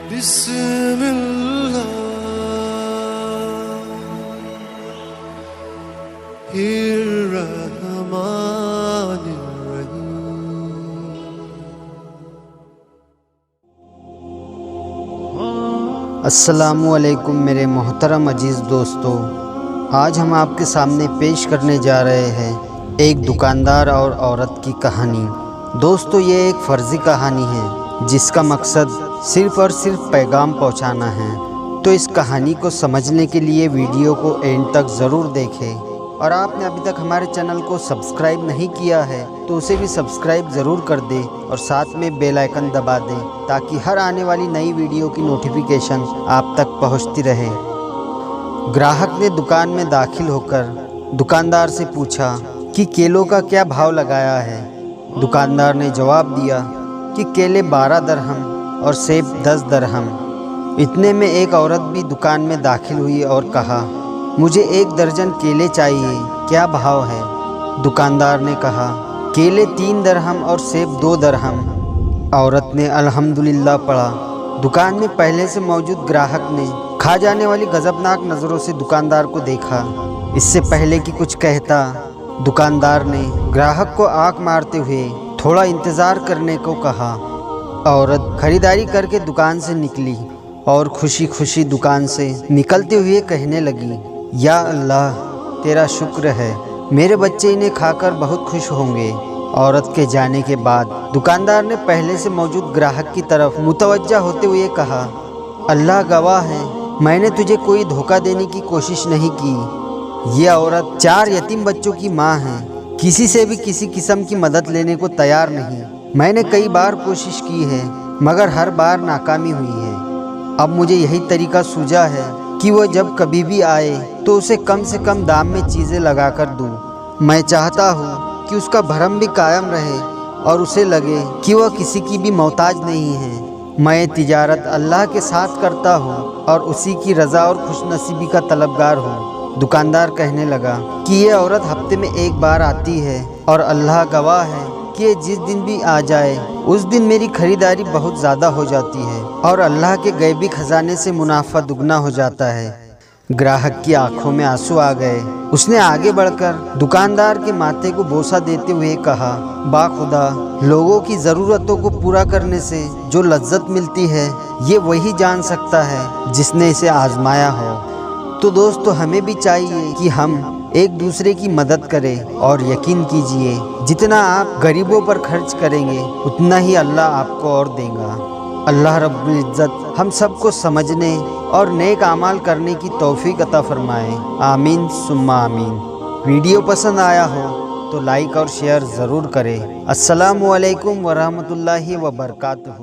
بسم الله الرحمن الرحيم۔ السلام علیکم میرے محترم عزیز دوستو، آج ہم آپ کے سامنے پیش کرنے جا رہے ہیں ایک دکاندار اور عورت کی کہانی۔ دوستو، یہ ایک فرضی کہانی ہے جس کا مقصد صرف اور صرف پیغام پہنچانا ہے، تو اس کہانی کو سمجھنے کے لیے ویڈیو کو اینڈ تک ضرور دیکھیں، اور آپ نے ابھی تک ہمارے چینل کو سبسکرائب نہیں کیا ہے تو اسے بھی سبسکرائب ضرور کر دیں اور ساتھ میں بیل آئیکن دبا دیں تاکہ ہر آنے والی نئی ویڈیو کی نوٹیفیکیشن آپ تک پہنچتی رہے۔ گراہک نے دکان میں داخل ہو کر دکاندار سے پوچھا کہ کیلوں کا کیا بھاؤ لگایا ہے۔ دکاندار نے جواب دیا کہ کیلے 12 درہم اور سیب 10 درہم۔ اتنے میں ایک عورت بھی دکان میں داخل ہوئی اور کہا، مجھے 1 درجن کیلے چاہیے، کیا بھاؤ ہے؟ دکاندار نے کہا، کیلے 3 درہم اور سیب 2 درہم۔ عورت نے الحمدللہ پڑھا۔ دکان میں پہلے سے موجود گراہک نے کھا جانے والی غضبناک نظروں سے دکاندار کو دیکھا۔ اس سے پہلے کہ کچھ کہتا، دکاندار نے گراہک کو آنکھ مارتے ہوئے تھوڑا انتظار کرنے کو کہا۔ عورت خریداری کر کے دکان سے نکلی اور خوشی خوشی دکان سے نکلتے ہوئے کہنے لگی، یا اللہ، تیرا شکر ہے، میرے بچے انہیں کھا کر بہت خوش ہوں گے۔ عورت کے جانے کے بعد دکاندار نے پہلے سے موجود گراہک کی طرف متوجہ ہوتے ہوئے کہا، اللہ گواہ ہے، میں نے تجھے کوئی دھوکہ دینے کی کوشش نہیں کی۔ یہ عورت 4 یتیم بچوں کی ماں ہے، کسی سے بھی کسی قسم کی مدد لینے کو تیار نہیں۔ میں نے کئی بار کوشش کی ہے مگر ہر بار ناکامی ہوئی ہے۔ اب مجھے یہی طریقہ سوجا ہے کہ وہ جب کبھی بھی آئے تو اسے کم سے کم دام میں چیزیں لگا کر دوں۔ میں چاہتا ہوں کہ اس کا بھرم بھی قائم رہے اور اسے لگے کہ وہ کسی کی بھی محتاج نہیں ہے۔ میں تجارت اللہ کے ساتھ کرتا ہوں اور اسی کی رضا اور خوش نصیبی کا طلبگار ہوں۔ دکاندار کہنے لگا کہ یہ عورت ہفتے میں 1 بار آتی ہے اور اللہ گواہ ہے کہ جس دن بھی آ جائے اس دن میری خریداری بہت زیادہ ہو جاتی ہے اور اللہ کے غیبی خزانے سے منافع دگنا ہو جاتا ہے۔ گراہک کی آنکھوں میں آنسو آ گئے۔ اس نے آگے بڑھ کر دکاندار کے ماتھے کو بوسہ دیتے ہوئے کہا، با خدا، لوگوں کی ضرورتوں کو پورا کرنے سے جو لذت ملتی ہے یہ وہی جان سکتا ہے جس نے اسے آزمایا ہو۔ تو دوستو، ہمیں بھی چاہیے کہ ہم ایک دوسرے کی مدد کریں اور یقین کیجئے جتنا آپ غریبوں پر خرچ کریں گے اتنا ہی اللہ آپ کو اور دے گا۔ اللہ رب العزت ہم سب کو سمجھنے اور نیک اعمال کرنے کی توفیق عطا فرمائے، آمین ثم آمین۔ ویڈیو پسند آیا ہو تو لائک اور شیئر ضرور کریں۔ السلام علیکم ورحمۃ اللہ وبرکاتہ۔